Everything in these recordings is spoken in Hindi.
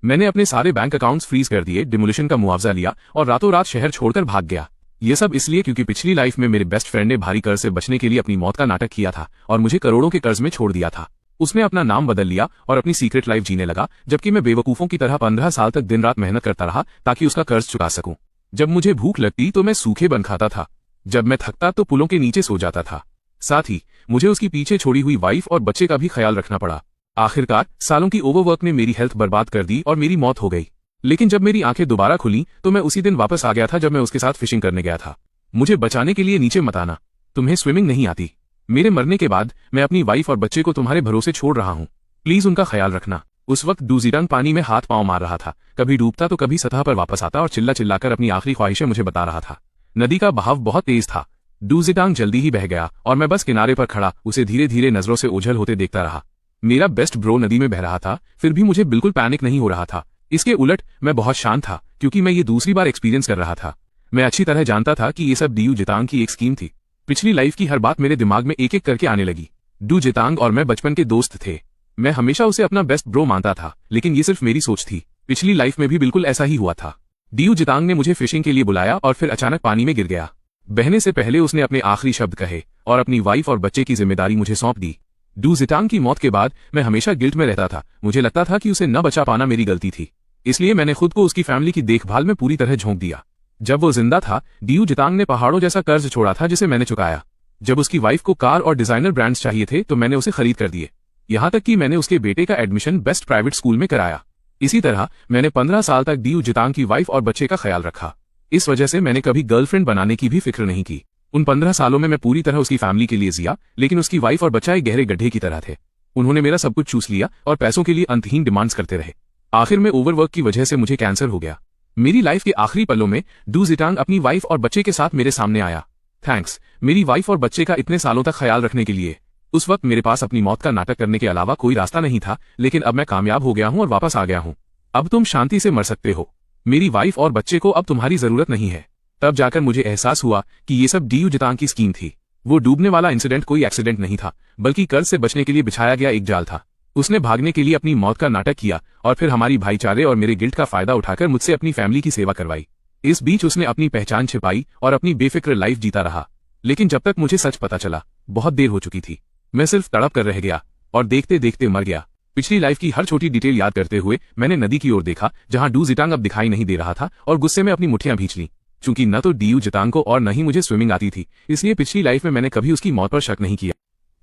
मैंने अपने सारे बैंक अकाउंट्स फ्रीज कर दिए, डिमोलिशन का मुआवजा लिया और रातों रात शहर छोड़कर भाग गया। ये सब इसलिए क्योंकि पिछली लाइफ में मेरे बेस्ट फ्रेंड ने भारी कर्ज से बचने के लिए अपनी मौत का नाटक किया था और मुझे करोड़ों के कर्ज में छोड़ दिया था। उसने अपना नाम बदल लिया और अपनी सीक्रेट लाइफ जीने लगा, जबकि मैं बेवकूफों की तरह 15 साल तक दिन रात मेहनत करता रहा ताकि उसका कर्ज चुका सकूं। जब मुझे भूख लगती तो मैं सूखे बन खाता था, जब मैं थकता तो पुलों के नीचे सो जाता था। साथ ही मुझे उसकी पीछे छोड़ी हुई वाइफ और बच्चे का भी ख्याल रखना पड़ा। आखिरकार सालों की ओवरवर्क ने मेरी हेल्थ बर्बाद कर दी और मेरी मौत हो गई। लेकिन जब मेरी आंखें दोबारा खुली तो मैं उसी दिन वापस आ गया था जब मैं उसके साथ फिशिंग करने गया था। मुझे बचाने के लिए नीचे मत आना, तुम्हें स्विमिंग नहीं आती। मेरे मरने के बाद मैं अपनी वाइफ और बच्चे को तुम्हारे भरोसे छोड़ रहा हूँ, प्लीज उनका ख्याल रखना। उस वक्त डूजिटांग पानी में हाथ पांव मार रहा था, कभी डूबता तो कभी सतह पर वापस आता और चिल्ला चिल्लाकर अपनी आखिरी ख्वाहिशें मुझे बता रहा था। नदी का बहाव बहुत तेज था, डूजिटांग जल्दी ही बह गया और मैं बस किनारे पर खड़ा उसे धीरे धीरे नजरों से ओझल होते देखता रहा। मेरा बेस्ट ब्रो नदी में बह रहा था, फिर भी मुझे बिल्कुल पैनिक नहीं हो रहा था। इसके उलट मैं बहुत शांत था, क्योंकि मैं ये दूसरी बार एक्सपीरियंस कर रहा था। मैं अच्छी तरह जानता था कि ये सब डू जितांग की एक स्कीम थी। पिछली लाइफ की हर बात मेरे दिमाग में एक एक करके आने लगी। डू जितांग और मैं बचपन के दोस्त थे। मैं हमेशा उसे अपना बेस्ट ब्रो मानता था, लेकिन ये सिर्फ मेरी सोच थी। पिछली लाइफ में भी बिल्कुल ऐसा ही हुआ था। डू जितांग ने मुझे फिशिंग के लिए बुलाया और फिर अचानक पानी में गिर गया। बहने से पहले उसने अपने आखिरी शब्द कहे और अपनी वाइफ और बच्चे की जिम्मेदारी मुझे सौंप दी। डू जितांग की मौत के बाद मैं हमेशा गिल्ट में रहता था। मुझे लगता था कि उसे न बचा पाना मेरी गलती थी, इसलिए मैंने खुद को उसकी फैमिली की देखभाल में पूरी तरह झोंक दिया। जब वो जिंदा था, डू जितांग ने पहाड़ों जैसा कर्ज छोड़ा था जिसे मैंने चुकाया। जब उसकी वाइफ को कार और डिजाइनर ब्रांड्स चाहिए थे तो मैंने उसे खरीद कर दिए। यहां तक कि मैंने उसके बेटे का एडमिशन बेस्ट प्राइवेट स्कूल में कराया। इसी तरह मैंने 15 साल तक डू जितांग की वाइफ और बच्चे का ख्याल रखा। इस वजह से मैंने कभी गर्लफ्रेंड बनाने की भी फिक्र नहीं की। उन 15 सालों में मैं पूरी तरह उसकी फैमिली के लिए जिया, लेकिन उसकी वाइफ और बच्चा एक गहरे गड्ढे की तरह थे। उन्होंने मेरा सब कुछ चूस लिया और पैसों के लिए अंतहीन डिमांड्स करते रहे। आखिर में ओवरवर्क की वजह से मुझे कैंसर हो गया। मेरी लाइफ के आखिरी पलों में डू जितांग अपनी वाइफ और बच्चे के साथ मेरे सामने आया। थैंक्स मेरी वाइफ और बच्चे का इतने सालों तक ख्याल रखने के लिए। उस वक्त मेरे पास अपनी मौत का नाटक करने के अलावा कोई रास्ता नहीं था, लेकिन अब मैं कामयाब हो गया हूं और वापस आ गया हूं। अब तुम शांति से मर सकते हो। मेरी वाइफ और बच्चे को अब तुम्हारी जरूरत नहीं है। तब जाकर मुझे एहसास हुआ कि ये सब डू जितांग की स्कीम थी। वो डूबने वाला इंसिडेंट कोई एक्सीडेंट नहीं था, बल्कि कर्ज से बचने के लिए बिछाया गया एक जाल था। उसने भागने के लिए अपनी मौत का नाटक किया और फिर हमारी भाईचारे और मेरे गिल्ट का फायदा उठाकर मुझसे अपनी फैमिली की सेवा करवाई। इस बीच उसने अपनी पहचान छिपाई और अपनी बेफिक्र लाइफ जीता रहा। लेकिन जब तक मुझे सच पता चला, बहुत देर हो चुकी थी। मैं सिर्फ तड़प कर रह गया और देखते देखते मर गया। पिछली लाइफ की हर छोटी डिटेल याद करते हुए मैंने नदी की ओर देखा, जहां डू जितांग अब दिखाई नहीं दे रहा था, और गुस्से में अपनी मुट्ठियां भींच लीं। चूंकि न तो डू जितांग को और न ही मुझे स्विमिंग आती थी, इसलिए पिछली लाइफ में मैंने कभी उसकी मौत पर शक नहीं किया।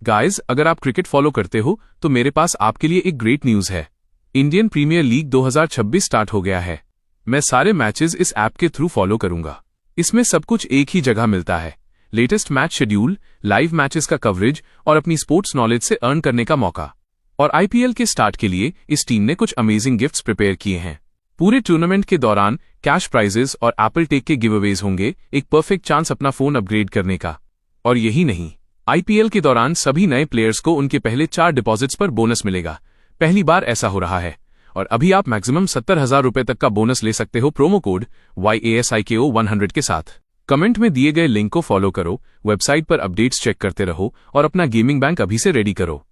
गाइज, अगर आप क्रिकेट फॉलो करते हो तो मेरे पास आपके लिए एक ग्रेट न्यूज है। इंडियन प्रीमियर लीग 2026 स्टार्ट हो गया है। मैं सारे मैचेस इस ऐप के थ्रू फॉलो करूंगा। इसमें सब कुछ एक ही जगह मिलता है। Latest match schedule, live matches का कवरेज और अपनी स्पोर्ट्स नॉलेज से अर्न करने का मौका। और आईपीएल के स्टार्ट के लिए इस टीम ने कुछ अमेजिंग गिफ्ट्स प्रिपेयर किए हैं। पूरे टूर्नामेंट के दौरान कैश प्राइजेस और एप्पल टेक के गिवअवेज होंगे, एक परफेक्ट चांस अपना फोन अपग्रेड करने का। और यही नहीं, आईपीएल के दौरान सभी नए प्लेयर्स को उनके पहले 4 डिपॉजिट्स पर बोनस मिलेगा। पहली बार ऐसा हो रहा है और अभी आप मैक्सिमम 70,000 रुपए तक का बोनस ले सकते हो प्रोमो कोड YASIKO100 के साथ। कमेंट में दिए गए लिंक को फॉलो करो, वेबसाइट पर अपडेट्स चेक करते रहो और अपना गेमिंग बैंक अभी से रेडी करो।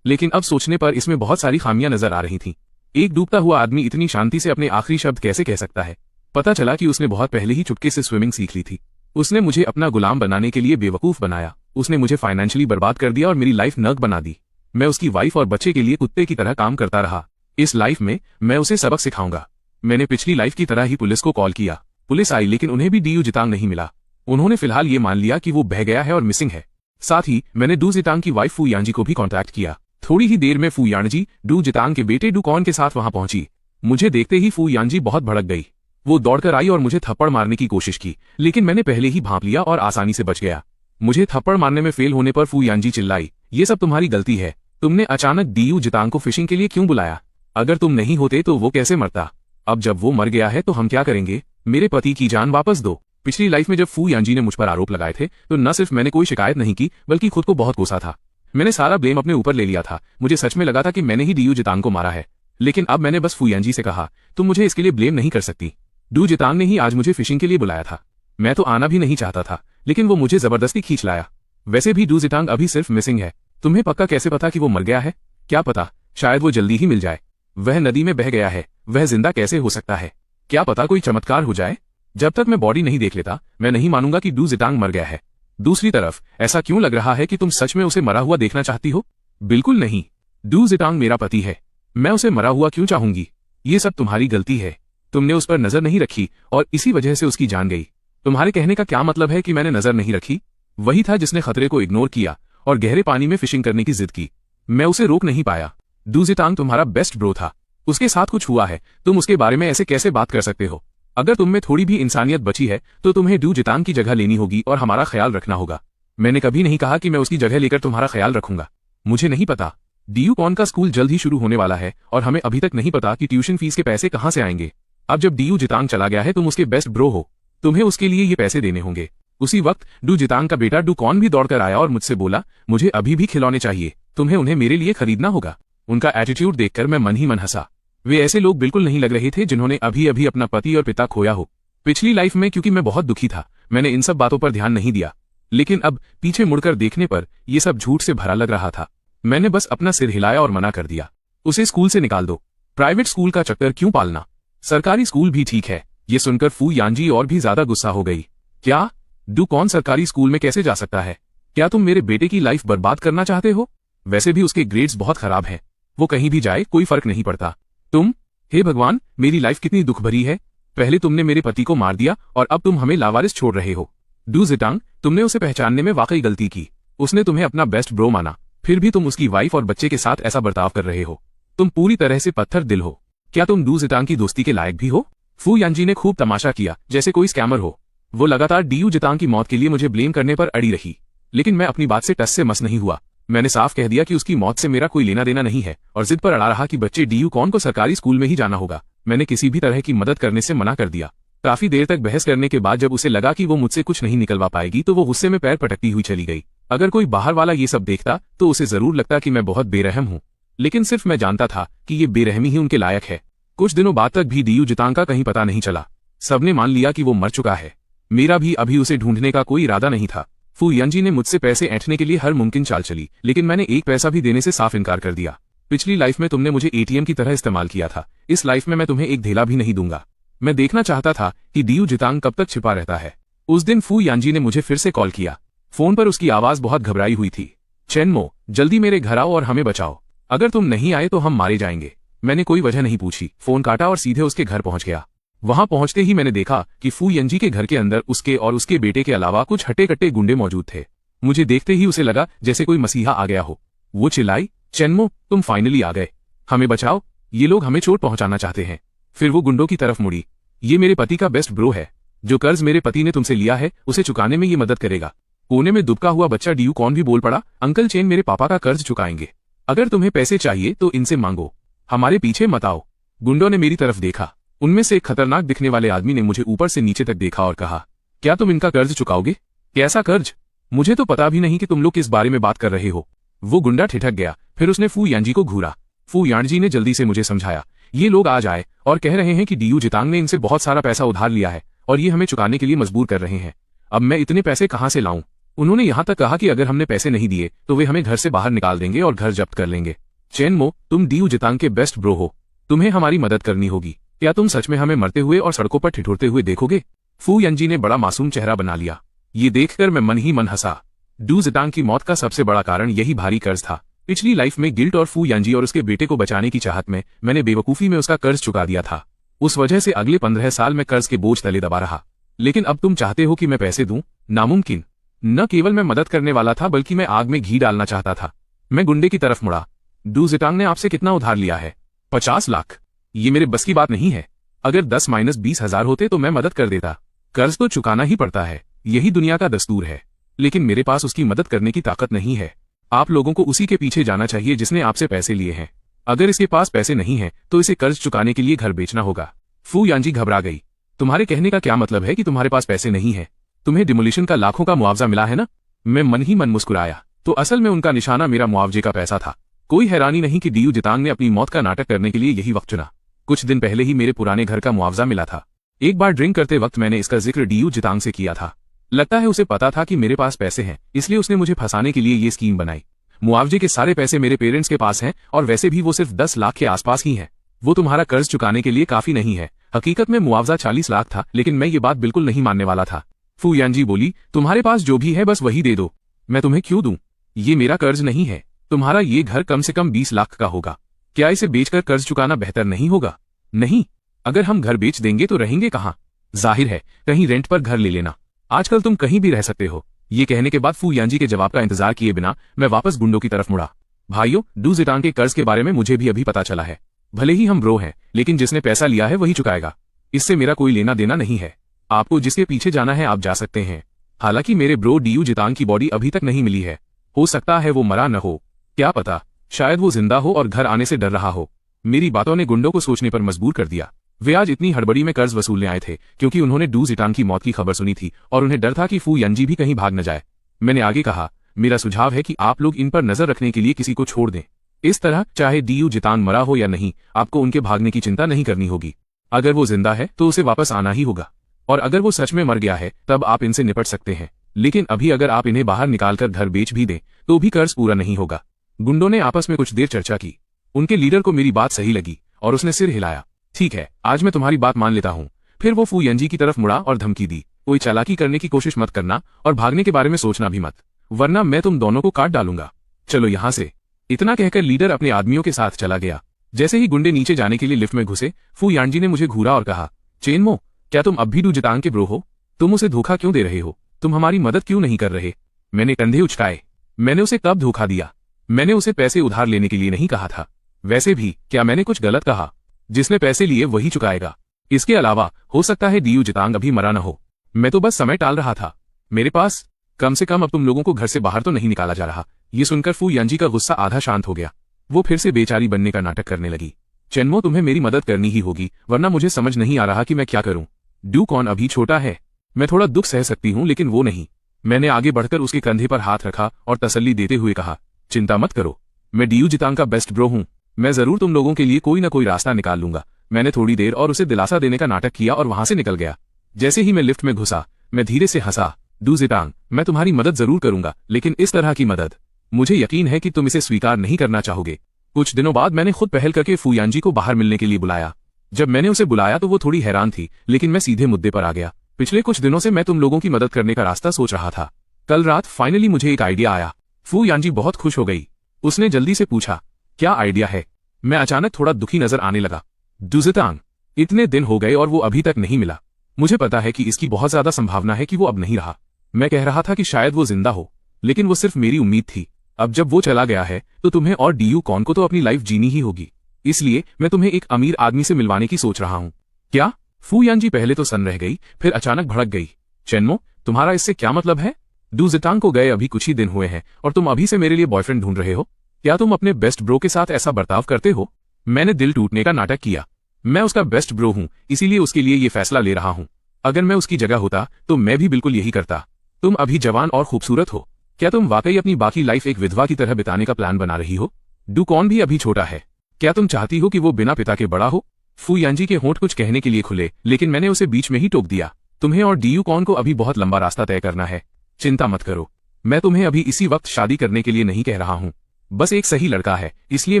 लेकिन अब सोचने पर इसमें बहुत सारी खामियां नजर आ रही थीं। एक डूबता हुआ आदमी इतनी शांति से अपने आखिरी शब्द कैसे कह सकता है? पता चला कि उसने बहुत पहले ही चुपके से स्विमिंग सीख ली थी। उसने मुझे अपना गुलाम बनाने के लिए बेवकूफ बनाया। उसने मुझे फाइनेंशियली बर्बाद कर दिया और मेरी लाइफ नर्क बना दी। मैं उसकी वाइफ और बच्चे के लिए कुत्ते की तरह काम करता रहा। इस लाइफ में मैं उसे सबक सिखाऊंगा। मैंने पिछली लाइफ की तरह ही पुलिस को कॉल किया। पुलिस आई, लेकिन उन्हें भी डू जितांग नहीं मिला। उन्होंने फिलहाल ये मान लिया कि वो बह गया है और मिसिंग है। साथ ही मैंने डू जितांग की वाइफ फू यांजी को भी कॉन्टैक्ट किया। थोड़ी ही देर में फू यांजी डू जितांग के बेटे डू कॉन के साथ वहां पहुंची। मुझे देखते ही फू यांजी बहुत भड़क गई। वो दौड़कर आई और मुझे थप्पड़ मारने की कोशिश की, लेकिन मैंने पहले ही भांप लिया और आसानी से बच गया। मुझे थप्पड़ मारने में फेल होने पर फू यांजी चिल्लाई, ये सब तुम्हारी गलती है। तुमने अचानक डू जितांग को फिशिंग के लिए क्यों बुलाया? अगर तुम नहीं होते तो वो कैसे मरता? अब जब वो मर गया है तो हम क्या करेंगे? मेरे पति की जान वापस दो। पिछली लाइफ में जब फू यांजी ने मुझ पर आरोप लगाए थे तो न सिर्फ मैंने कोई शिकायत नहीं की, बल्कि खुद को बहुत कोसा था। मैंने सारा ब्लेम अपने ऊपर ले लिया था। मुझे सच में लगा था कि मैंने ही डू जितांग को मारा है। लेकिन अब मैंने बस फू यांजी से कहा, तुम मुझे इसके लिए ब्लेम नहीं कर सकती। डू जितांग ने ही आज मुझे फिशिंग के लिए बुलाया था। मैं तो आना भी नहीं चाहता था, लेकिन वो मुझे जबरदस्ती खींच लाया। वैसे भी डू जितांग अभी सिर्फ मिसिंग है। तुम्हें पक्का कैसे पता कि वो मर गया है? क्या पता, शायद वो जल्दी ही मिल जाए। वह नदी में बह गया है, वह जिंदा कैसे हो सकता है? क्या पता कोई चमत्कार हो जाए। जब तक मैं बॉडी नहीं देख लेता मैं नहीं मानूंगा कि डू जितांग मर गया है। दूसरी तरफ ऐसा क्यों लग रहा है कि तुम सच में उसे मरा हुआ देखना चाहती हो? बिल्कुल नहीं। डू जितांग मेरा पति है, मैं उसे मरा हुआ क्यों चाहूंगी? ये सब तुम्हारी गलती है, तुमने उस पर नजर नहीं रखी और इसी वजह से उसकी जान गई। तुम्हारे कहने का क्या मतलब है कि मैंने नजर नहीं रखी? वही था जिसने खतरे को इग्नोर किया और गहरे पानी में फिशिंग करने की जिद की। मैं उसे रोक नहीं पाया। डू जितांग तुम्हारा बेस्ट ब्रो था, उसके साथ कुछ हुआ है, तुम उसके बारे में ऐसे कैसे बात कर सकते हो? अगर तुम में थोड़ी भी इंसानियत बची है तो तुम्हें डू जितांग की जगह लेनी होगी और हमारा ख्याल रखना होगा। मैंने कभी नहीं कहा कि मैं उसकी जगह लेकर तुम्हारा ख्याल रखूंगा। मुझे नहीं पता। डीयू कॉन का स्कूल जल्द ही शुरू होने वाला है और हमें अभी तक नहीं पता कि ट्यूशन फीस के पैसे कहां से आएंगे। अब जब डीयू जितांग चला गया है तुम उसके बेस्ट ब्रो हो, तुम्हें उसके लिए ये पैसे देने होंगे। उसी वक्त डू जितांग का बेटा डू कॉन भी दौड़कर आया और मुझसे बोला, मुझे अभी भी खिलौने चाहिए, तुम्हें उन्हें मेरे लिए खरीदना होगा। उनका एटीट्यूड देखकर मैं मन ही मन हंसा। वे ऐसे लोग बिल्कुल नहीं लग रहे थे जिन्होंने अभी अभी अपना पति और पिता खोया हो। पिछली लाइफ में क्योंकि मैं बहुत दुखी था मैंने इन सब बातों पर ध्यान नहीं दिया, लेकिन अब पीछे मुड़कर देखने पर यह सब झूठ से भरा लग रहा था। मैंने बस अपना सिर हिलाया और मना कर दिया। उसे स्कूल से निकाल दो, प्राइवेट स्कूल का चक्कर क्यों पालना? सरकारी स्कूल भी ठीक है। ये सुनकर फू यानजी और भी ज्यादा गुस्सा हो गई। क्या? डू कौन सरकारी स्कूल में कैसे जा सकता है? क्या तुम मेरे बेटे की लाइफ बर्बाद करना चाहते हो? वैसे भी उसके ग्रेड्स बहुत खराब हैं, वो कहीं भी जाए कोई फर्क नहीं पड़ता। तुम, हे भगवान, मेरी लाइफ कितनी दुख भरी है। पहले तुमने मेरे पति को मार दिया और अब तुम हमें लावारिस छोड़ रहे हो। डू जितांग, तुमने उसे पहचानने में वाकई गलती की। उसने तुम्हें अपना बेस्ट ब्रो माना, फिर भी तुम उसकी वाइफ और बच्चे के साथ ऐसा बर्ताव कर रहे हो। तुम पूरी तरह से पत्थर दिल हो। क्या तुम डू जितांग की दोस्ती के लायक भी हो? फू यानजी ने खूब तमाशा किया जैसे कोई स्कैमर हो। वो लगातार डीयू जितांग की मौत के लिए मुझे ब्लेम करने पर अड़ी रही, लेकिन मैं अपनी बात से टस से मस नहीं हुआ। मैंने साफ कह दिया कि उसकी मौत से मेरा कोई लेना देना नहीं है और जिद पर अड़ा रहा कि बच्चे डीयू कॉन को सरकारी स्कूल में ही जाना होगा। मैंने किसी भी तरह की मदद करने से मना कर दिया। काफी देर तक बहस करने के बाद जब उसे लगा कि वो मुझसे कुछ नहीं निकलवा पाएगी तो वो गुस्से में पैर पटकती हुई चली गई। अगर कोई बाहर वाला ये सब देखता तो उसे जरूर लगता कि मैं बहुत बेरहम हूँ, लेकिन सिर्फ मैं जानता था कि ये बेरहमी ही उनके लायक है। कुछ दिनों बाद तक भी डीयू जितांग का कहीं पता नहीं चला। सबने मान लिया कि वो मर चुका है। मेरा भी अभी उसे ढूंढने का कोई इरादा नहीं था। फू यानजी ने मुझसे पैसे ऐंठने के लिए हर मुमकिन चाल चली, लेकिन मैंने एक पैसा भी देने से साफ इनकार कर दिया। पिछली लाइफ में तुमने मुझे एटीएम की तरह इस्तेमाल किया था, इस लाइफ में मैं तुम्हें एक धेला भी नहीं दूंगा। मैं देखना चाहता था कि डीयू जितांग कब तक छिपा रहता है। उस दिन फू यानजी ने मुझे फिर से कॉल किया। फोन पर उसकी आवाज बहुत घबराई हुई थी। चेनमो, जल्दी मेरे घर आओ और हमें बचाओ। अगर तुम नहीं आए तो हम मारे जाएंगे। मैंने कोई वजह नहीं पूछी, फोन काटा और सीधे उसके घर पहुंच गया। वहां पहुंचते ही मैंने देखा कि फू यानजी के घर के अंदर उसके और उसके बेटे के अलावा कुछ हट्टे कट्टे गुंडे मौजूद थे। मुझे देखते ही उसे लगा जैसे कोई मसीहा आ गया हो। वो चिल्लाई, चेनमो, तुम फाइनली आ गए, हमें बचाओ, ये लोग हमें चोट पहुंचाना चाहते हैं। फिर वो गुंडों की तरफ मुड़ी। ये मेरे पति का बेस्ट ब्रो है, जो कर्ज मेरे पति ने तुमसे लिया है उसे चुकाने में ये मदद करेगा। कोने में दुबका हुआ बच्चा डीयू कॉन भी बोल पड़ा, अंकल चेन मेरे पापा का कर्ज चुकाएंगे। अगर तुम्हें पैसे चाहिए तो इनसे मांगो, हमारे पीछे मत आओ। गुंडों ने मेरी तरफ देखा। उनमें से एक खतरनाक दिखने वाले आदमी ने मुझे ऊपर से नीचे तक देखा और कहा, क्या तुम इनका कर्ज चुकाओगे? कैसा कर्ज? मुझे तो पता भी नहीं कि तुम लोग किस बारे में बात कर रहे हो। वो गुंडा ठिठक गया। फिर उसने फू यानजी को घूरा। फू यानजी ने जल्दी से मुझे समझाया, ये लोग आ जाए और कह रहे हैं कि डीयू जितांग ने इनसे बहुत सारा पैसा उधार लिया है और ये हमें चुकाने के लिए मजबूर कर रहे हैं। अब मैं इतने पैसे कहां से लाऊं? उन्होंने यहां तक कहा कि अगर हमने पैसे नहीं दिए तो वे हमें घर से बाहर निकाल देंगे और घर जब्त कर लेंगे। चेनमो, तुम डीयू जितांग के बेस्ट ब्रो हो, तुम्हें हमारी मदद करनी होगी। क्या तुम सच में हमें मरते हुए और सड़कों पर ठिठुरते हुए देखोगे? फू यानजी ने बड़ा मासूम चेहरा बना लिया। ये देखकर मैं मन ही मन हंसा। डू जितांग की मौत का सबसे बड़ा कारण यही भारी कर्ज था। पिछली लाइफ में गिल्ट और फू यानजी और उसके बेटे को बचाने की चाहत में मैंने बेवकूफी में उसका कर्ज चुका दिया था। उस वजह से अगले 15 साल में कर्ज के बोझ तले दबा रहा। लेकिन अब तुम चाहते हो कि मैं पैसे दूं? नामुमकिन। न केवल मैं मदद करने वाला था बल्कि मैं आग में घी डालना चाहता था। मैं गुंडे की तरफ मुड़ा। डू जितांग ने आपसे कितना उधार लिया है? 50 लाख। ये मेरे बस की बात नहीं है। अगर 10-20 हजार होते तो मैं मदद कर देता। कर्ज तो चुकाना ही पड़ता है, यही दुनिया का दस्तूर है। लेकिन मेरे पास उसकी मदद करने की ताकत नहीं है। आप लोगों को उसी के पीछे जाना चाहिए जिसने आपसे पैसे लिए हैं। अगर इसके पास पैसे नहीं हैं तो इसे कर्ज चुकाने के लिए घर बेचना होगा। फू यानजी घबरा गई। तुम्हारे कहने का क्या मतलब है कि तुम्हारे पास पैसे नहीं है? तुम्हें डिमोलिशन का लाखों का मुआवजा मिला है ना? मैं मन ही मन मुस्कुराया। तो असल में उनका निशाना मेरा मुआवजे का पैसा था। कोई हैरानी नहीं कि डीयू जितांग ने अपनी मौत का नाटक करने के लिए यही वक्त चुना। कुछ दिन पहले ही मेरे पुराने घर का मुआवजा मिला था। एक बार ड्रिंक करते वक्त मैंने इसका जिक्र डीयू जितांग से किया था। लगता है उसे पता था कि मेरे पास पैसे हैं, इसलिए उसने मुझे फंसाने के लिए ये स्कीम बनाई। मुआवजे के सारे पैसे मेरे पेरेंट्स के पास हैं और वैसे भी वो सिर्फ 10 लाख के आसपास ही हैं। वो तुम्हारा कर्ज चुकाने के लिए काफी नहीं है। हकीकत में मुआवजा 40 लाख था, लेकिन मैं ये बात बिल्कुल नहीं मानने वाला था। फू यानजी बोली, तुम्हारे पास जो भी है बस वही दे दो। मैं तुम्हें क्यों दूं? ये मेरा कर्ज नहीं है। तुम्हारा ये घर कम से कम 20 लाख का होगा। क्या इसे बेचकर कर्ज चुकाना बेहतर नहीं होगा? नहीं, अगर हम घर बेच देंगे तो रहेंगे कहाँ? जाहिर है कहीं रेंट पर घर ले लेना। आजकल तुम कहीं भी रह सकते हो। ये कहने के बाद फू यानजी के जवाब का इंतजार किए बिना मैं वापस गुंडों की तरफ मुड़ा। भाइयों, डू जिटांग के कर्ज के बारे में मुझे भी अभी पता चला है। भले ही हम ब्रो हैं, लेकिन जिसने पैसा लिया है वही चुकाएगा। इससे मेरा कोई लेना देना नहीं है। आपको जिसके पीछे जाना है आप जा सकते हैं। हालांकि मेरे ब्रो डीयू जितांग की बॉडी अभी तक नहीं मिली है। हो सकता है वो मरा न हो, क्या पता, शायद वो जिंदा हो और घर आने से डर रहा हो। मेरी बातों ने गुंडों को सोचने पर मजबूर कर दिया। वे आज इतनी हड़बड़ी में कर्ज वसूलने आए थे क्योंकि उन्होंने डू जिटांग की मौत की खबर सुनी थी और उन्हें डर था कि फू यानजी भी कहीं भाग न जाए। मैंने आगे कहा, मेरा सुझाव है कि आप लोग इन पर नजर रखने के लिए किसी को छोड़ दें। इस तरह चाहे डीयू जितांग मरा हो या नहीं, आपको उनके भागने की चिंता नहीं करनी होगी। अगर वो जिंदा है तो उसे वापस आना ही होगा, और अगर वो सच में मर गया है तब आप इनसे निपट सकते हैं। लेकिन अभी अगर आप इन्हें बाहर निकालकर घर बेच भी दें तो भी कर्ज पूरा नहीं होगा। गुंडों ने आपस में कुछ देर चर्चा की। उनके लीडर को मेरी बात सही लगी और उसने सिर हिलाया। ठीक है, आज मैं तुम्हारी बात मान लेता हूँ। फिर वो फू यानजी की तरफ मुड़ा और धमकी दी, कोई चालाकी करने की कोशिश मत करना और भागने के बारे में सोचना भी मत, वरना मैं तुम दोनों को काट डालूंगा। चलो यहाँ से। इतना कहकर लीडर अपने आदमियों के साथ चला गया। जैसे ही गुंडे नीचे जाने के लिए लिफ्ट में घुसे, फू यानजी ने मुझे घूरा और कहा, चेनमो, क्या तुम अब भी डू जितांग के ब्रो हो? तुम उसे धोखा क्यों दे रहे हो? तुम हमारी मदद क्यों नहीं कर रहे? मैंने कंधे उचकाए। मैंने उसे कब धोखा दिया? मैंने उसे पैसे उधार लेने के लिए नहीं कहा था। वैसे भी क्या मैंने कुछ गलत कहा? जिसने पैसे लिए वही चुकाएगा। इसके अलावा हो सकता है डीयू जितांग अभी मरा न हो। मैं तो बस समय टाल रहा था। मेरे पास कम से कम अब तुम लोगों को घर से बाहर तो नहीं निकाला जा रहा। ये सुनकर फू यानजी का गुस्सा आधा शांत हो गया। वो फिर से बेचारी बनने का नाटक करने लगी। चेनमो, तुम्हें मेरी मदद करनी ही होगी, वरना मुझे समझ नहीं आ रहा कि मैं क्या करूं। डू कौन अभी छोटा है, मैं थोड़ा दुख सह सकती हूं, लेकिन वो नहीं। मैंने आगे बढ़कर उसके कंधे पर हाथ रखा और तसल्ली देते हुए कहा, चिंता मत करो, मैं डीयू जितांग का बेस्ट ब्रो हूं। मैं जरूर तुम लोगों के लिए कोई न कोई रास्ता निकाल लूंगा। मैंने थोड़ी देर और उसे दिलासा देने का नाटक किया और वहां से निकल गया। जैसे ही मैं लिफ्ट में घुसा, मैं धीरे से हंसा। डू जिटांग, मैं तुम्हारी मदद जरूर करूंगा, लेकिन इस तरह की मदद मुझे यकीन है कि तुम इसे स्वीकार नहीं करना चाहोगे। कुछ दिनों बाद मैंने खुद पहल करके फू यानजी को बाहर मिलने के लिए बुलाया। जब मैंने उसे बुलाया तो वो थोड़ी हैरान थी, लेकिन मैं सीधे मुद्दे पर आ गया। पिछले कुछ दिनों से मैं तुम लोगों की मदद करने का रास्ता सोच रहा था। कल रात फाइनली मुझे एक आइडिया आया। फू यानजी बहुत खुश हो गई। उसने जल्दी से पूछा, क्या आइडिया है? मैं अचानक थोड़ा दुखी नजर आने लगा। डू जितांग, इतने दिन हो गए और वो अभी तक नहीं मिला। मुझे पता है कि इसकी बहुत ज्यादा संभावना है कि वो अब नहीं रहा। मैं कह रहा था कि शायद वो जिंदा हो, लेकिन वो सिर्फ मेरी उम्मीद थी। अब जब वो चला गया है तो तुम्हें और डीयू कॉन को तो अपनी लाइफ जीनी ही होगी। इसलिए मैं तुम्हें एक अमीर आदमी से मिलवाने की सोच रहा हूँ। क्या? फू यानजी पहले तो सन रह गई, फिर अचानक भड़क गई। चेनमो, तुम्हारा इससे क्या मतलब है? डू जिटांग को गए अभी कुछ ही दिन हुए हैं और तुम अभी से मेरे लिए बॉयफ्रेंड ढूंढ रहे हो? क्या तुम अपने बेस्ट ब्रो के साथ ऐसा बर्ताव करते हो? मैंने दिल टूटने का नाटक किया। मैं उसका बेस्ट ब्रो हूँ, इसीलिए उसके लिए ये फैसला ले रहा हूँ। अगर मैं उसकी जगह होता तो मैं भी बिल्कुल यही करता। तुम अभी जवान और खूबसूरत हो। क्या तुम वाकई अपनी बाकी लाइफ एक विधवा की तरह बिताने का प्लान बना रही हो? डू कॉन भी अभी छोटा है। क्या तुम चाहती हो कि वो बिना पिता के बड़ा हो? फू यानजी के होंठ कुछ कहने के लिए खुले, लेकिन मैंने उसे बीच में ही टोक दिया। तुम्हें और डीयू कॉन को अभी बहुत लंबा रास्ता तय करना है। चिंता मत करो, मैं तुम्हें अभी इसी वक्त शादी करने के लिए नहीं कह रहा हूँ। बस एक सही लड़का है, इसलिए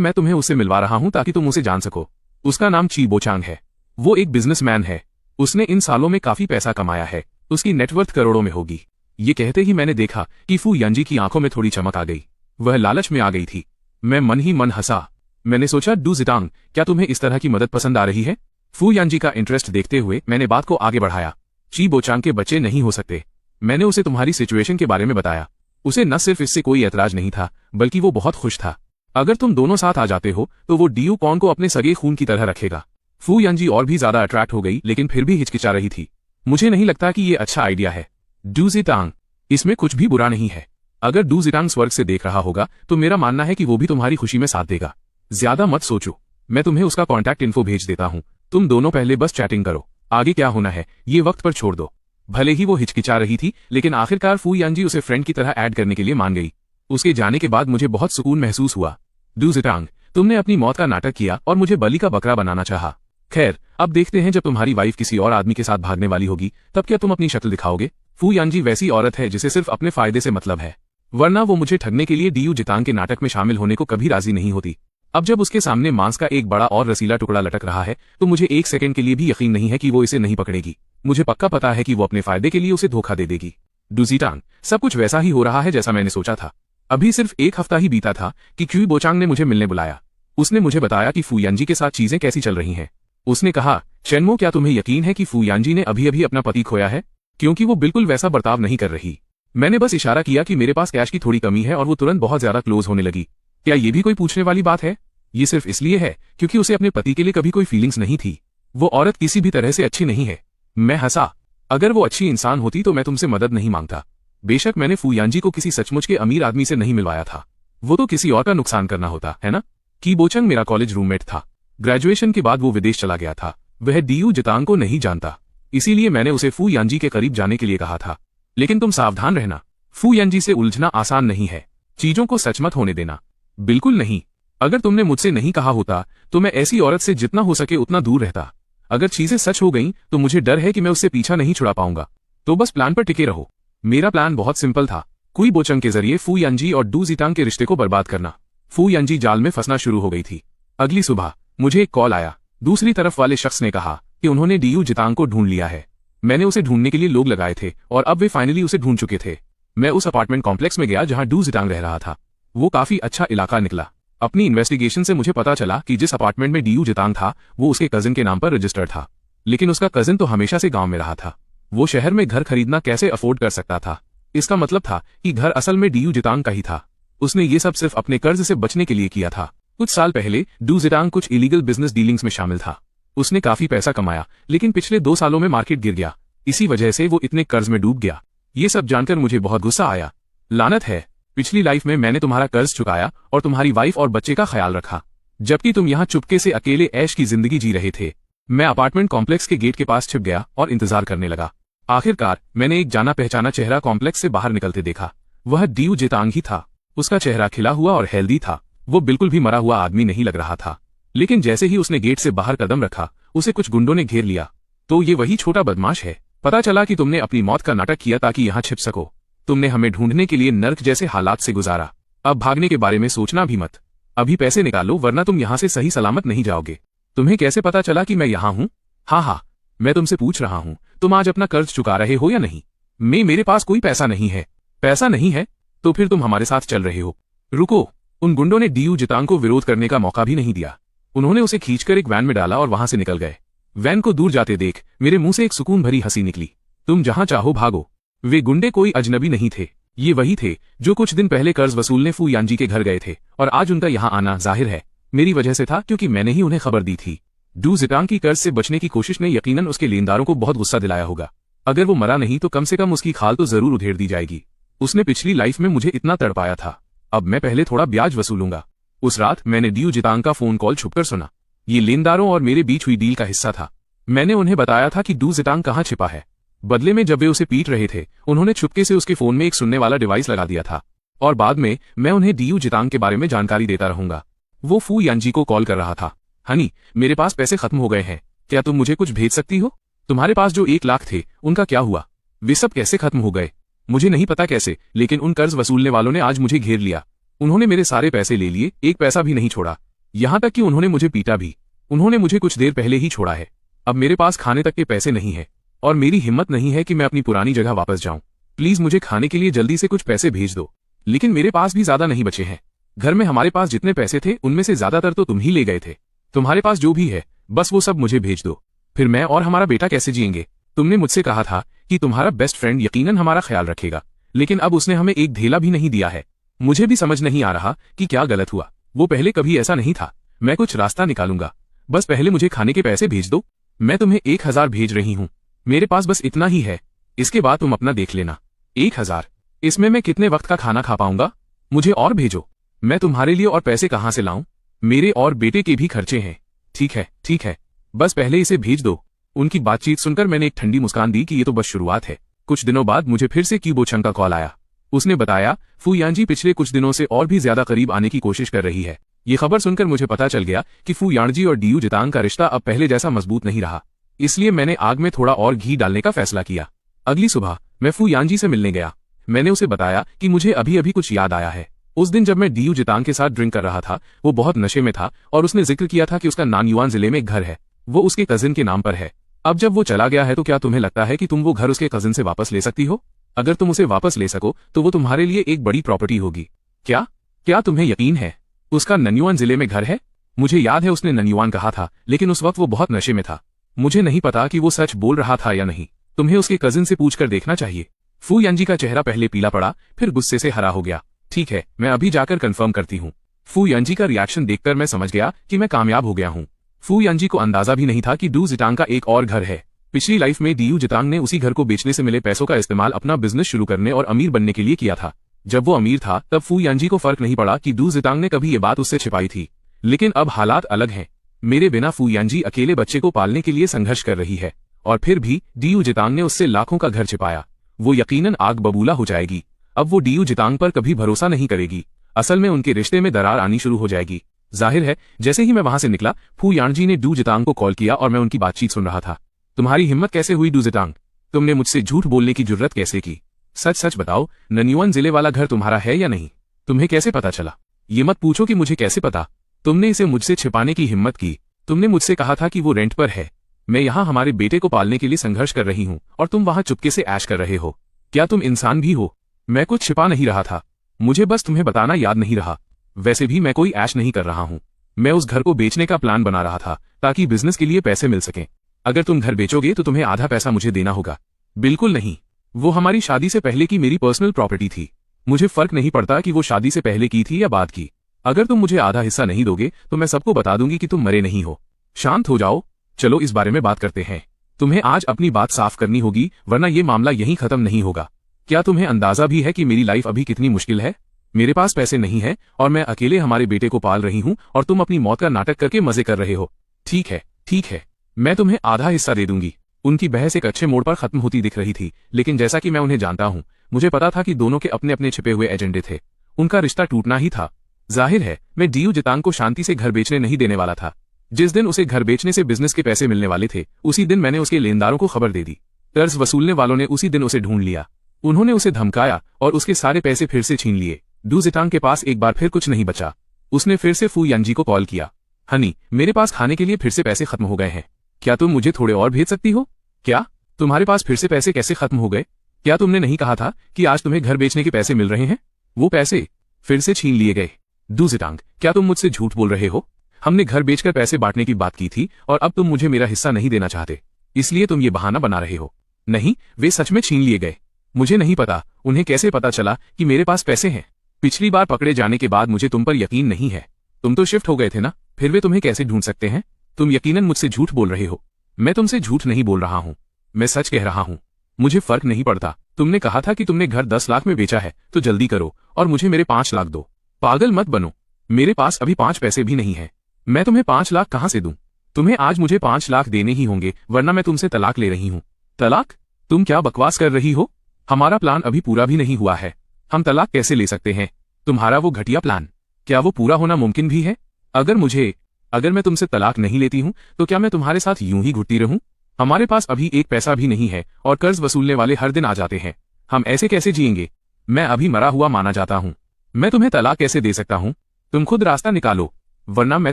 मैं तुम्हें उससे मिलवा रहा हूँ ताकि तुम उसे जान सको। उसका नाम ची बोचांग है। वो एक बिजनेसमैन है। उसने इन सालों में काफी पैसा कमाया है। उसकी नेटवर्थ करोड़ों में होगी। ये कहते ही मैंने देखा कि फू यानजी की आंखों में थोड़ी चमक आ गई। वह लालच में आ गई थी। मैं मन ही मन हंसा। मैंने सोचा, डू जिटांग, क्या तुम्हें इस तरह की मदद पसंद आ रही है? फू यानजी का इंटरेस्ट देखते हुए मैंने बात को आगे बढ़ाया। ची बोचांग के बच्चे नहीं हो सकते। मैंने उसे तुम्हारी सिचुएशन के बारे में बताया। उसे न सिर्फ इससे कोई ऐतराज नहीं था, बल्कि वो बहुत खुश था। अगर तुम दोनों साथ आ जाते हो तो वो डीयू कॉन को अपने सगे खून की तरह रखेगा। फू यानजी और भी ज्यादा अट्रैक्ट हो गई, लेकिन फिर भी हिचकिचा रही थी। मुझे नहीं लगता कि ये अच्छा आइडिया है। डू जिटांग, इसमें कुछ भी बुरा नहीं है। अगर डू जिटांग स्वर्ग से देख रहा होगा तो मेरा मानना है कि वो भी तुम्हारी खुशी में साथ देगा। ज्यादा मत सोचो, मैं तुम्हें उसका कॉन्टैक्ट इन्फो भेज देता हूँ। तुम दोनों पहले बस चैटिंग करो। आगे क्या होना है ये वक्त पर छोड़ दो। भले ही वो हिचकिचा रही थी, लेकिन आखिरकार फू यानजी उसे फ्रेंड की तरह ऐड करने के लिए मान गई। उसके जाने के बाद मुझे बहुत सुकून महसूस हुआ। डू जिटांग, तुमने अपनी मौत का नाटक किया और मुझे बलि का बकरा बनाना चाहा। खैर, अब देखते हैं जब तुम्हारी वाइफ किसी और आदमी के साथ भागने वाली होगी तब क्या तुम अपनी शक्ल दिखाओगे? फू यानजी वैसी औरत है जिसे सिर्फ अपने फायदे से मतलब है, वरना वो मुझे ठगने के लिए डीयू जितांग के नाटक में शामिल होने को कभी राजी नहीं होती। अब जब उसके सामने मांस का एक बड़ा और रसीला टुकड़ा लटक रहा है तो मुझे एक सेकंड के लिए भी यकीन नहीं है कि वो इसे नहीं पकड़ेगी। मुझे पक्का पता है कि वो अपने फायदे के लिए उसे धोखा दे देगी। डूजिटांग, सब कुछ वैसा ही हो रहा है जैसा मैंने सोचा था। अभी सिर्फ एक हफ्ता ही बीता था कि क्यूई बोचांग ने मुझे मिलने बुलाया। उसने मुझे बताया कि फूयांजी के साथ चीजें कैसी चल रही हैं। उसने कहा, चेनमो, क्या तुम्हें यकीन है कि फूयांजी ने अभी अभी अपना पति खोया है? क्योंकि वो बिल्कुल वैसा बर्ताव नहीं कर रही। मैंने बस इशारा किया कि मेरे पास कैश की थोड़ी कमी है और वो तुरंत बहुत ज्यादा क्लोज होने लगी। क्या ये भी कोई पूछने वाली बात है? ये सिर्फ इसलिए है क्योंकि उसे अपने पति के लिए कभी कोई फीलिंग्स नहीं थी। वो औरत किसी भी तरह से अच्छी नहीं है। मैं हंसा। अगर वो अच्छी इंसान होती तो मैं तुमसे मदद नहीं मांगता। बेशक मैंने फूयांजी को किसी सचमुच के अमीर आदमी से नहीं मिलवाया था। वो तो किसी और का नुकसान करना होता है ना। की बोचंग मेरा कॉलेज रूममेट था। ग्रेजुएशन के बाद वो विदेश चला गया था। वह डीयू जितांग को नहीं जानता, इसीलिए मैंने उसे फूयांजी के करीब जाने के लिए कहा था। लेकिन तुम सावधान रहना, फूयांजी से उलझना आसान नहीं है। चीजों को सच मत होने देना। बिल्कुल नहीं। अगर तुमने मुझसे नहीं कहा होता तो मैं ऐसी औरत से जितना हो सके उतना दूर रहता। अगर चीजें सच हो गईं तो मुझे डर है कि मैं उससे पीछा नहीं छुड़ा पाऊंगा। तो बस प्लान पर टिके रहो। मेरा प्लान बहुत सिंपल था, कुई बोचंग के जरिए फूयांजी और डू जितांग के रिश्ते को बर्बाद करना। फूयांजी जाल में फंसना शुरू हो गई थी। अगली सुबह मुझे एक कॉल आया। दूसरी तरफ वाले शख्स ने कहा कि उन्होंने डीयू जितांग को ढूंढ लिया है। मैंने उसे ढूंढने के लिए लोग लगाए थे और अब वे फाइनली उसे ढूंढ चुके थे। मैं उस अपार्टमेंट कॉम्प्लेक्स में गया जहां डू जितांग रह रहा था। वो काफी अच्छा इलाका निकला। अपनी इन्वेस्टिगेशन से मुझे पता चला कि जिस अपार्टमेंट में डीयू जितांग था वो उसके कजिन के नाम पर रजिस्टर्ड था। लेकिन उसका कजिन तो हमेशा से गांव में रहा था। वो शहर में घर खरीदना कैसे अफोर्ड कर सकता था? इसका मतलब था कि घर असल में डीयू जितांग का ही था। उसने ये सब सिर्फ अपने कर्ज से बचने के लिए किया था। कुछ साल पहले डू जितांग कुछ इलीगल बिजनेस डीलिंग्स में शामिल था। उसने काफी पैसा कमाया, लेकिन पिछले 2 सालों में मार्केट गिर गया। इसी वजह से वो इतने कर्ज में डूब गया। ये सब जानकर मुझे बहुत गुस्सा आया। लानत है, पिछली लाइफ में मैंने तुम्हारा कर्ज चुकाया और तुम्हारी वाइफ और बच्चे का ख्याल रखा, जबकि तुम यहाँ चुपके से अकेले ऐश की जिंदगी जी रहे थे। मैं अपार्टमेंट कॉम्प्लेक्स के गेट के पास छिप गया और इंतजार करने लगा। आखिरकार मैंने एक जाना पहचाना चेहरा कॉम्प्लेक्स से बाहर निकलते देखा। वह डीयू जितांग ही था। उसका चेहरा खिला हुआ और हेल्दी था। वो बिल्कुल भी मरा हुआ आदमी नहीं लग रहा था। लेकिन जैसे ही उसने गेट से बाहर कदम रखा, उसे कुछ गुंडों ने घेर लिया। तो ये वही छोटा बदमाश है। पता चला कि तुमने अपनी मौत का नाटक किया ताकि यहाँ छिप सको। तुमने हमें ढूंढने के लिए नर्क जैसे हालात से गुजारा। अब भागने के बारे में सोचना भी मत। अभी पैसे निकालो वरना तुम यहाँ से सही सलामत नहीं जाओगे। तुम्हें कैसे पता चला कि मैं यहाँ हूँ? हाँ, मैं तुमसे पूछ रहा हूँ, तुम आज अपना कर्ज चुका रहे हो या नहीं? मेरे पास कोई पैसा नहीं है। पैसा नहीं है तो फिर तुम हमारे साथ चल रहे हो। रुको। उन गुंडों ने डीयू जितांग को विरोध करने का मौका भी नहीं दिया। उन्होंने उसे खींचकर एक वैन में डाला और वहां से निकल गए। वैन को दूर जाते देख मेरे मुंह से एक सुकून भरी हंसी निकली। तुम जहां चाहो भागो। वे गुंडे कोई अजनबी नहीं थे। ये वही थे जो कुछ दिन पहले कर्ज वसूलने फूयांजी के घर गए थे और आज उनका यहाँ आना जाहिर है मेरी वजह से था, क्योंकि मैंने ही उन्हें खबर दी थी। डू जितांग की कर्ज से बचने की कोशिश ने यकीनन उसके लेनदारों को बहुत गुस्सा दिलाया होगा। अगर वो मरा नहीं तो कम से कम उसकी खाल तो जरूर उधेड़ दी जाएगी। उसने पिछली लाइफ में मुझे इतना तड़पाया था। अब मैं पहले थोड़ा ब्याज वसूलूंगा। उस रात मैंने डीयू जितांग का फोन कॉल छुपकर सुना। ये लेनदारों और मेरे बीच हुई डील का हिस्सा था। मैंने उन्हें बताया था कि डू जितांग कहाँ छिपा है। बदले में जब वे उसे पीट रहे थे, उन्होंने चुपके से उसके फोन में एक सुनने वाला डिवाइस लगा दिया था और बाद में मैं उन्हें डीयू जितांग के बारे में जानकारी देता रहूंगा। वो फूयांजी को कॉल कर रहा था। हनी, मेरे पास पैसे खत्म हो गए हैं, क्या तुम मुझे कुछ भेज सकती हो? तुम्हारे पास जो 1 लाख थे उनका क्या हुआ? वे सब कैसे खत्म हो गए? मुझे नहीं पता कैसे, लेकिन उन कर्ज वसूलने वालों ने आज मुझे घेर लिया। उन्होंने मेरे सारे पैसे ले लिए, एक पैसा भी नहीं छोड़ा। यहाँ तक कि उन्होंने मुझे पीटा भी। उन्होंने मुझे कुछ देर पहले ही छोड़ा है। अब मेरे पास खाने तक के पैसे नहीं है और मेरी हिम्मत नहीं है कि मैं अपनी पुरानी जगह वापस जाऊं। प्लीज मुझे खाने के लिए जल्दी से कुछ पैसे भेज दो। लेकिन मेरे पास भी ज्यादा नहीं बचे हैं। घर में हमारे पास जितने पैसे थे उनमें से ज्यादातर तो तुम ही ले गए थे। तुम्हारे पास जो भी है बस वो सब मुझे भेज दो। फिर मैं और हमारा बेटा कैसे जिएंगे? तुमने मुझसे कहा था कि तुम्हारा बेस्ट फ्रेंड यकीनन हमारा ख्याल रखेगा, लेकिन अब उसने हमें एक ढेला भी नहीं दिया है। मुझे भी समझ नहीं आ रहा कि क्या गलत हुआ। वो पहले कभी ऐसा नहीं था। मैं कुछ रास्ता निकालूंगा, बस पहले मुझे खाने के पैसे भेज दो। मैं तुम्हें 1000 भेज रही हूँ। मेरे पास बस इतना ही है, इसके बाद तुम अपना देख लेना। 1000? इसमें मैं कितने वक्त का खाना खा पाऊंगा? मुझे और भेजो। मैं तुम्हारे लिए और पैसे कहाँ से लाऊं? मेरे और बेटे के भी खर्चे हैं। ठीक है, बस पहले इसे भेज दो। उनकी बातचीत सुनकर मैंने एक ठंडी मुस्कान दी कि ये तो बस शुरुआत है। कुछ दिनों बाद मुझे फिर से की बोचंग का कॉल आया। उसने बताया फूयांजी पिछले कुछ दिनों से और भी ज्यादा करीब आने की कोशिश कर रही है। ये खबर सुनकर मुझे पता चल गया कि फूयांजी और डीयू जितांग का रिश्ता अब पहले जैसा मजबूत नहीं रहा। इसलिए मैंने आग में थोड़ा और घी डालने का फैसला किया। अगली सुबह मैं फूयांजी से मिलने गया। मैंने उसे बताया कि मुझे अभी अभी कुछ याद आया है। उस दिन जब मैं डीयू जितांग के साथ ड्रिंक कर रहा था, वो बहुत नशे में था और उसने जिक्र किया था कि उसका नानयुआन जिले में एक घर है, वो उसके कजिन के नाम पर है। अब जब वो चला गया है तो क्या तुम्हें लगता है कि तुम वो घर उसके कजिन से वापस ले सकती हो? अगर तुम उसे वापस ले सको तो वो तुम्हारे लिए एक बड़ी प्रॉपर्टी होगी। क्या क्या तुम्हें यकीन है उसका नन्युआन जिले में घर है? मुझे याद है उसने नन्युआन कहा था, लेकिन उस वक्त वो बहुत नशे में था। मुझे नहीं पता कि वो सच बोल रहा था या नहीं। तुम्हें उसके कजिन से पूछकर देखना चाहिए। फू यानजी का चेहरा पहले पीला पड़ा, फिर गुस्से से हरा हो गया। ठीक है, मैं अभी जाकर कंफर्म करती हूँ। फू यानजी का रिएक्शन देखकर मैं समझ गया कि मैं कामयाब हो गया हूँ। फू यानजी को अंदाजा भी नहीं था कि डू जितांग का एक और घर है। पिछली लाइफ में डीयू जितांग ने उसी घर को बेचने से मिले पैसों का इस्तेमाल अपना बिजनेस शुरू करने और अमीर बनने के लिए किया था। जब वो अमीर था तब फू यानजी को फर्क नहीं पड़ा कि डू जितांग ने कभी ये बात उससे छिपाई थी। लेकिन अब हालात अलग हैं। मेरे बिना फू यानजी अकेले बच्चे को पालने के लिए संघर्ष कर रही है, और फिर भी डीयू जितांग ने उससे लाखों का घर छिपाया। वो यकीनन आग बबूला हो जाएगी। अब वो डीयू जितांग पर कभी भरोसा नहीं करेगी। असल में उनके रिश्ते में दरार आनी शुरू हो जाएगी। जाहिर है, जैसे ही मैं वहां से निकला, फू यानजी ने डू जितांग को कॉल किया और मैं उनकी बातचीत सुन रहा था। तुम्हारी हिम्मत कैसे हुई डू जितांग? तुमने मुझसे झूठ बोलने की जुर्रत कैसे की? सच सच बताओ, नन्युआन जिले वाला घर तुम्हारा है या नहीं? तुम्हें कैसे पता चला? ये मत पूछो कि मुझे कैसे पता। तुमने इसे मुझसे छिपाने की हिम्मत की। तुमने मुझसे कहा था कि वो रेंट पर है। मैं यहाँ हमारे बेटे को पालने के लिए संघर्ष कर रही हूँ और तुम वहां चुपके से ऐश कर रहे हो। क्या तुम इंसान भी हो? मैं कुछ छिपा नहीं रहा था, मुझे बस तुम्हें बताना याद नहीं रहा। वैसे भी मैं कोई ऐश नहीं कर रहा हूँ। मैं उस घर को बेचने का प्लान बना रहा था ताकि बिजनेस के लिए पैसे मिल सकें। अगर तुम घर बेचोगे तो तुम्हें आधा पैसा मुझे देना होगा। बिल्कुल नहीं, वो हमारी शादी से पहले की मेरी पर्सनल प्रॉपर्टी थी। मुझे फर्क नहीं पड़ता कि वो शादी से पहले की थी या बाद की। अगर तुम मुझे आधा हिस्सा नहीं दोगे तो मैं सबको बता दूंगी कि तुम मरे नहीं हो। शांत हो जाओ, चलो इस बारे में बात करते हैं। तुम्हें आज अपनी बात साफ करनी होगी, वरना ये मामला यहीं खत्म नहीं होगा। क्या तुम्हें अंदाजा भी है कि मेरी लाइफ अभी कितनी मुश्किल है? मेरे पास पैसे नहीं है और मैं अकेले हमारे बेटे को पाल रही हूँ और तुम अपनी मौत का नाटक करके मजे कर रहे हो। ठीक है, मैं तुम्हें आधा हिस्सा दे दूंगी। उनकी बहस एक अच्छे मोड़ पर खत्म होती दिख रही थी, लेकिन जैसा कि मैं उन्हें जानता हूँ, मुझे पता था कि दोनों के अपने अपने छिपे हुए एजेंडे थे। उनका रिश्ता टूटना ही था। जाहिर है, मैं डीयू जितांग को शांति से घर बेचने नहीं देने वाला था। जिस दिन उसे घर बेचने से बिजनेस के पैसे मिलने वाले थे, उसी दिन मैंने उसके लेनदारों को खबर दे दी। कर्ज वसूलने वालों ने उसी दिन उसे ढूंढ लिया। उन्होंने उसे धमकाया और उसके सारे पैसे फिर से छीन लिए। डू जितांग के पास एक बार फिर कुछ नहीं बचा। उसने फिर से फू यानजी को कॉल किया। हनी, मेरे पास खाने के लिए फिर से पैसे खत्म हो गए हैं। क्या तुम मुझे थोड़े और भेज सकती हो? क्या? तुम्हारे पास फिर से पैसे कैसे खत्म हो गए? क्या तुमने नहीं कहा था कि आज तुम्हें घर बेचने के पैसे मिल रहे हैं? वो पैसे फिर से छीन लिए गए। डू जितांग, क्या तुम मुझसे झूठ बोल रहे हो? हमने घर बेचकर पैसे बांटने की बात की थी और अब तुम मुझे मेरा हिस्सा नहीं देना चाहते, इसलिए तुम ये बहाना बना रहे हो। नहीं, वे सच में छीन लिए गए। मुझे नहीं पता उन्हें कैसे पता चला कि मेरे पास पैसे हैं। पिछली बार पकड़े जाने के बाद मुझे तुम पर यकीन नहीं है। तुम तो शिफ्ट हो गए थे ना, फिर वे तुम्हें कैसे ढूंढ सकते हैं? तुम यकीनन मुझसे झूठ बोल रहे हो। मैं तुमसे झूठ नहीं बोल रहा हूँ, मैं सच कह रहा हूँ। मुझे फर्क नहीं पड़ता। तुमने कहा था कि तुमने घर 10 लाख में बेचा है, तो जल्दी करो और मुझे मेरे 5 लाख दो। पागल मत बनो, मेरे पास अभी 5 पैसे भी नहीं है। मैं तुम्हें 5 लाख कहाँ से दूं? तुम्हें आज मुझे 5 लाख देने ही होंगे, वरना मैं तुमसे तलाक ले रही हूँ। तलाक? तुम क्या बकवास कर रही हो? हमारा प्लान अभी पूरा भी नहीं हुआ है। हम तलाक कैसे ले सकते हैं? तुम्हारा वो घटिया प्लान, क्या वो पूरा होना मुमकिन भी है? अगर मैं तुमसे तलाक नहीं लेती हूँ तो क्या मैं तुम्हारे साथ यूं ही घुटती रहूं? हमारे पास अभी एक पैसा भी नहीं है और कर्ज वसूलने वाले हर दिन आ जाते हैं। हम ऐसे कैसे जिएंगे? मैं अभी मरा हुआ माना जाता हूँ। मैं तुम्हें तलाक कैसे दे सकता हूँ? तुम खुद रास्ता निकालो, वरना मैं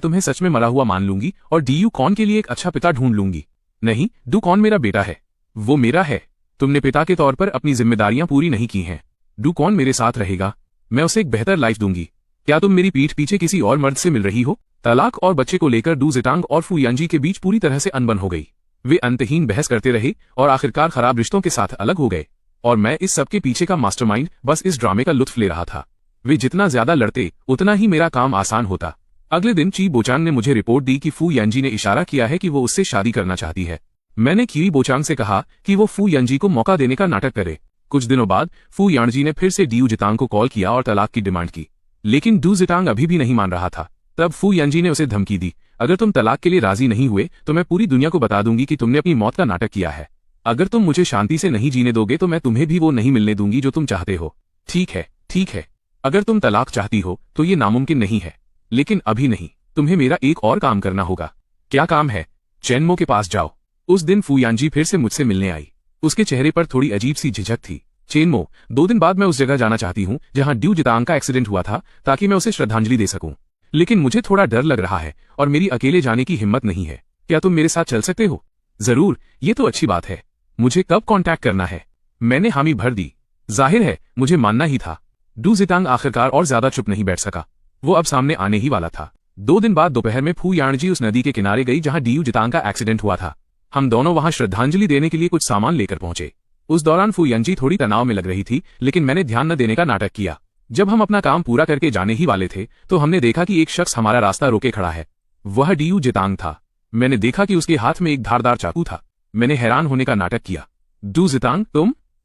तुम्हें सच में मरा हुआ मान लूंगी और डीयू कॉन के लिए एक अच्छा पिता ढूंढ लूंगी। नहीं, डू कॉन मेरा बेटा है, वो मेरा है। तुमने पिता के तौर पर अपनी जिम्मेदारियां पूरी नहीं की हैं। डू कॉन मेरे साथ रहेगा, मैं उसे एक बेहतर लाइफ दूंगी। क्या तुम मेरी पीठ पीछे किसी और मर्द से मिल रही हो? तलाक और बच्चे को लेकर डू जितांग और फू यानजी के बीच पूरी तरह से अनबन हो गई। वे अंतहीन बहस करते रहे और आखिरकार खराब रिश्तों के साथ अलग हो गए, और मैं इस सब के पीछे का मास्टरमाइंड बस इस ड्रामे का लुत्फ ले रहा था। वे जितना ज्यादा लड़ते उतना ही मेरा काम आसान होता। अगले दिन ची बोचांग ने मुझे रिपोर्ट दी कि फू यानजी ने इशारा किया है कि वो उससे शादी करना चाहती है। मैंने की बोचांग से कहा कि वो फू यानजी को मौका देने का नाटक करे। कुछ दिनों बाद फू यानजी ने फिर से डू जितांग को कॉल किया और तलाक की डिमांड की, लेकिन डू जितांग अभी भी नहीं मान रहा था। तब फू यानजी ने उसे धमकी दी, अगर तुम तलाक के लिए राजी नहीं हुए तो मैं पूरी दुनिया को बता दूंगी कि तुमने अपनी मौत का नाटक किया है। अगर तुम मुझे शांति से नहीं जीने दोगे तो मैं तुम्हें भी वो नहीं मिलने दूंगी जो तुम चाहते हो। ठीक है, अगर तुम तलाक चाहती हो तो ये नामुमकिन नहीं है, लेकिन अभी नहीं। तुम्हें मेरा एक और काम करना होगा। क्या काम है? चेनमो के पास जाओ। उस दिन फू यानजी फिर से मुझसे मिलने आई। उसके चेहरे पर थोड़ी अजीब सी झिझक थी। चेनमो, 2 दिन बाद मैं उस जगह जाना चाहती हूँ जहाँ ड्यू जितांग का एक्सीडेंट हुआ था, ताकि मैं उसे श्रद्धांजलि दे सकूं। लेकिन मुझे थोड़ा डर लग रहा है और मेरी अकेले जाने की हिम्मत नहीं है। क्या तुम मेरे साथ चल सकते हो? जरूर, ये तो अच्छी बात है। मुझे कब कांटेक्ट करना है? मैंने हामी भर दी। जाहिर है मुझे मानना ही था। ड्यू जितांग आखिरकार और ज्यादा चुप नहीं बैठ सका। वो अब सामने आने ही वाला था। 2 दिन बाद दोपहर में फू यानजी उस नदी के किनारे गई जहां ड्यू जितांग का एक्सीडेंट हुआ था। हम दोनों वहां श्रद्धांजलि देने के लिए कुछ सामान लेकर पहुंचे। उस दौरान फू यानजी थोड़ी तनाव में लग रही थी, लेकिन मैंने ध्यान न देने का नाटक किया। जब हम अपना काम पूरा करके जाने ही वाले थे तो हमने देखा कि एक शख्स हमारा रास्ता रोके खड़ा है। वह ड्यू जितांग था। मैंने देखा कि उसके हाथ में एक धारदार चाकू था। मैंने हैरान होने का नाटक किया। ड्यू जितांग,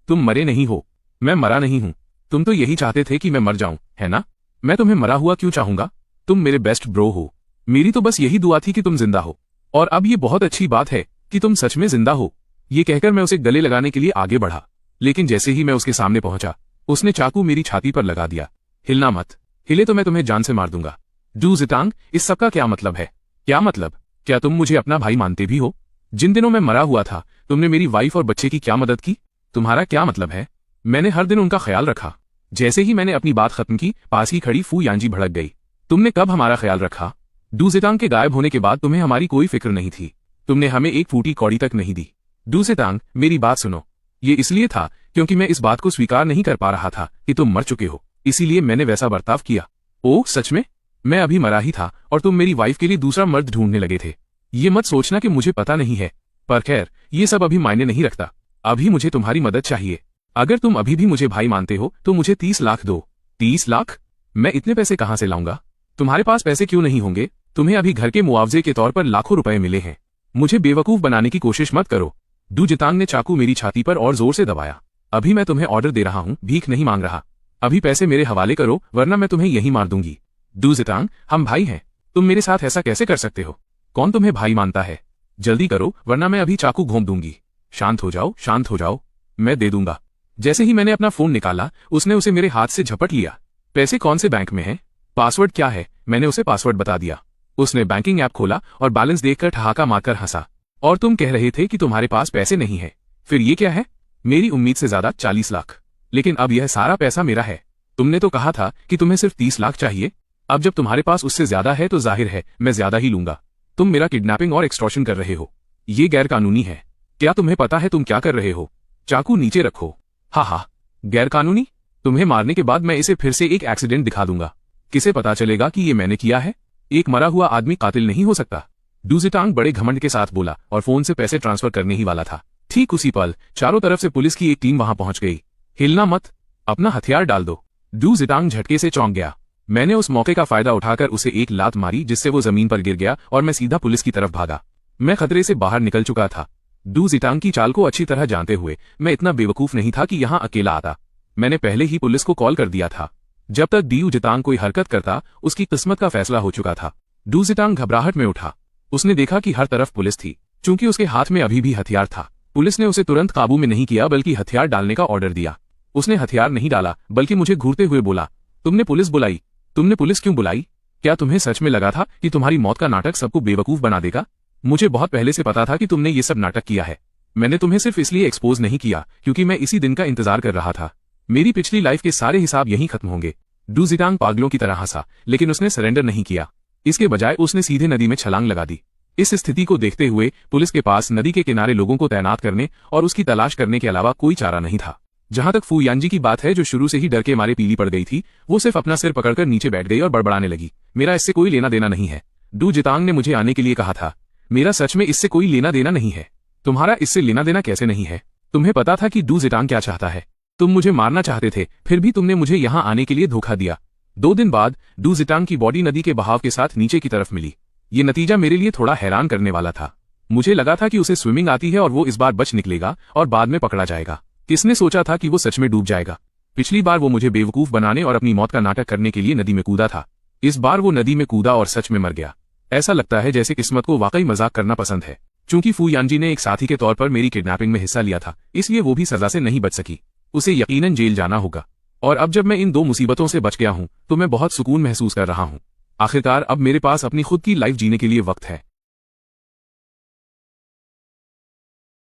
तुम मरे नहीं हो। मैं मरा नहीं हूं। तुम तो यही चाहते थे कि मैं मर जाऊं, है ना? मैं तुम्हें मरा हुआ क्यों चाहूंगा? तुम मेरे बेस्ट ब्रो हो। मेरी तो बस यही दुआ थी कि तुम जिंदा हो। और अब ये बहुत अच्छी बात है कि तुम सच में जिंदा हो। ये कहकर मैं उसे गले लगाने के लिए आगे बढ़ा, लेकिन जैसे ही मैं उसके सामने पहुंचा, उसने चाकू मेरी छाती पर लगा दिया। हिलना मत, हिले तो मैं तुम्हें जान से मार दूंगा। ड्यू जितांग, इस सब का क्या मतलब है? क्या मतलब? क्या तुम मुझे अपना भाई मानते भी हो? जिन दिनों मैं मरा हुआ था तुमने मेरी वाइफ और बच्चे की क्या मदद की? तुम्हारा क्या मतलब है? मैंने हर दिन उनका ख्याल रखा। जैसे ही मैंने अपनी बात खत्म की, पास ही खड़ी फू यानजी भड़क गई। तुमने कब हमारा ख्याल रखा? ड्यू जितांग के गायब होने के बाद तुम्हें हमारी कोई फिक्र नहीं थी। तुमने हमें एक फूटी कौड़ी तक नहीं दी। ड्यू जितांग, मेरी बात सुनो। ये इसलिए था क्योंकि मैं इस बात को स्वीकार नहीं कर पा रहा था कि तुम मर चुके हो, इसीलिए मैंने वैसा बर्ताव किया। ओह सच में? मैं अभी मरा ही था और तुम मेरी वाइफ के लिए दूसरा मर्द ढूंढने लगे थे। ये मत सोचना कि मुझे पता नहीं है, पर खैर ये सब अभी मायने नहीं रखता। अभी मुझे तुम्हारी मदद चाहिए। अगर तुम अभी भी मुझे भाई मानते हो तो मुझे 30 लाख दो। 30 लाख? मैं इतने पैसे कहाँ से लाऊंगा? तुम्हारे पास पैसे क्यों नहीं होंगे? तुम्हें अभी घर के मुआवजे के तौर पर लाखों रुपए मिले हैं। मुझे बेवकूफ बनाने की कोशिश मत करो। ड्यू जितांग ने चाकू मेरी छाती पर और जोर से दबाया। अभी मैं तुम्हें ऑर्डर दे रहा हूँ, भीख नहीं मांग रहा। अभी पैसे मेरे हवाले करो वरना मैं तुम्हें यहीं मार दूंगी। ड्यू जितांग, हम भाई हैं। तुम मेरे साथ ऐसा कैसे कर सकते हो? कौन तुम्हें भाई मानता है? जल्दी करो वरना मैं अभी चाकू घोंप दूंगी। शांत हो जाओ, शांत हो जाओ, मैं दे दूंगा। जैसे ही मैंने अपना फोन निकाला, उसने उसे मेरे हाथ से झपट लिया। पैसे कौन से बैंक में हैं? पासवर्ड क्या है? मैंने उसे पासवर्ड बता दिया। उसने बैंकिंग ऐप खोला और बैलेंस देखकर ठहाका मारकर हंसा। और तुम कह रहे थे कि तुम्हारे पास पैसे नहीं है। फिर ये क्या है? मेरी उम्मीद से ज्यादा 40 लाख। लेकिन अब यह सारा पैसा मेरा है। तुमने तो कहा था कि तुम्हें सिर्फ 30 लाख चाहिए। अब जब तुम्हारे पास उससे ज्यादा है तो जाहिर है मैं ज्यादा ही लूंगा। तुम मेरा किडनैपिंग और एक्सटॉर्शन कर रहे हो। ये गैरकानूनी है। क्या तुम्हें पता है तुम क्या कर रहे हो? चाकू नीचे रखो। हा, गैरकानूनी? तुम्हें मारने के बाद मैं इसे फिर से एक एक्सीडेंट दिखा दूंगा। किसे पता चलेगा कि ये मैंने किया है? एक मरा हुआ आदमी कातिल नहीं हो सकता। ड्यू जितांग बड़े घमंड के साथ बोला और फोन से पैसे ट्रांसफर करने ही वाला था। ठीक उसी पल चारों तरफ से पुलिस की एक टीम वहां पहुंच गई। हिलना मत, अपना हथियार डाल दो। ड्यू जितांग झटके से चौंक गया। मैंने उस मौके का फायदा उठाकर उसे एक लात मारी जिससे वो जमीन पर गिर गया और मैं सीधा पुलिस की तरफ भागा। मैं खतरे से बाहर निकल चुका था। ड्यू जितांग की चाल को अच्छी तरह जानते हुए मैं इतना बेवकूफ नहीं था कि यहाँ अकेला आता। मैंने पहले ही पुलिस को कॉल कर दिया था। जब तक ड्यू जितांग कोई हरकत करता उसकी किस्मत का फैसला हो चुका था। ड्यू जितांग घबराहट में उठा। उसने देखा कि हर तरफ पुलिस थी। चूंकि उसके हाथ में अभी भी हथियार था, पुलिस ने उसे तुरंत काबू में नहीं किया बल्कि हथियार डालने का ऑर्डर दिया। उसने हथियार नहीं डाला बल्कि मुझे घूरते हुए बोला, तुमने पुलिस बुलाई? तुमने पुलिस क्यों बुलाई? क्या तुम्हें सच में लगा था कि तुम्हारी मौत का नाटक सबको बेवकूफ बना देगा? मुझे बहुत पहले से पता था कि तुमने ये सब नाटक किया है। मैंने तुम्हें सिर्फ इसलिए एक्सपोज नहीं किया क्योंकि मैं इसी दिन का इंतजार कर रहा था। मेरी पिछली लाइफ के सारे हिसाब यहीं खत्म होंगे। ड्यू जितांग पागलों की तरह हंसा, लेकिन उसने सरेंडर नहीं किया। इसके बजाय उसने सीधे नदी में छलांग लगा दी। इस स्थिति को देखते हुए पुलिस के पास नदी के किनारे लोगों को तैनात करने और उसकी तलाश करने के अलावा कोई चारा नहीं था। जहां तक फू यानजी की बात है, जो शुरू से ही डर के मारे पीली पड़ गई थी, वो सिर्फ अपना सिर पकड़कर नीचे बैठ गई और बड़बड़ाने लगी, मेरा इससे कोई लेना देना नहीं है। ड्यू जितांग ने मुझे आने के लिए कहा था। मेरा सच में इससे कोई लेना देना नहीं है। तुम्हारा इससे लेना देना कैसे नहीं है? तुम्हें पता था कि ड्यू जितांग क्या चाहता है। तुम मुझे मारना चाहते थे, फिर भी तुमने मुझे यहाँ आने के लिए धोखा दिया। 2 दिन बाद ड्यू जितांग की बॉडी नदी के बहाव के साथ नीचे की तरफ मिली। ये नतीजा मेरे लिए थोड़ा हैरान करने वाला था। मुझे लगा था कि उसे स्विमिंग आती है और वो इस बार बच निकलेगा और बाद में पकड़ा जाएगा। किसने सोचा था कि वो सच में डूब जाएगा? पिछली बार वो मुझे बेवकूफ बनाने और अपनी मौत का नाटक करने के लिए नदी में कूदा था। इस बार वो नदी में कूदा और सच में मर गया। ऐसा लगता है जैसे किस्मत को वाकई मजाक करना पसंद है। चूंकि फू यानजी ने एक साथी के तौर पर मेरी किडनैपिंग में हिस्सा लिया था, इसलिए वो भी सजा से नहीं बच सकी। उसे यकीनन जेल जाना होगा। और अब जब मैं इन 2 मुसीबतों से बच गया हूं तो मैं बहुत सुकून महसूस कर रहा हूं। आखिरकार अब मेरे पास अपनी खुद की लाइफ जीने के लिए वक्त है।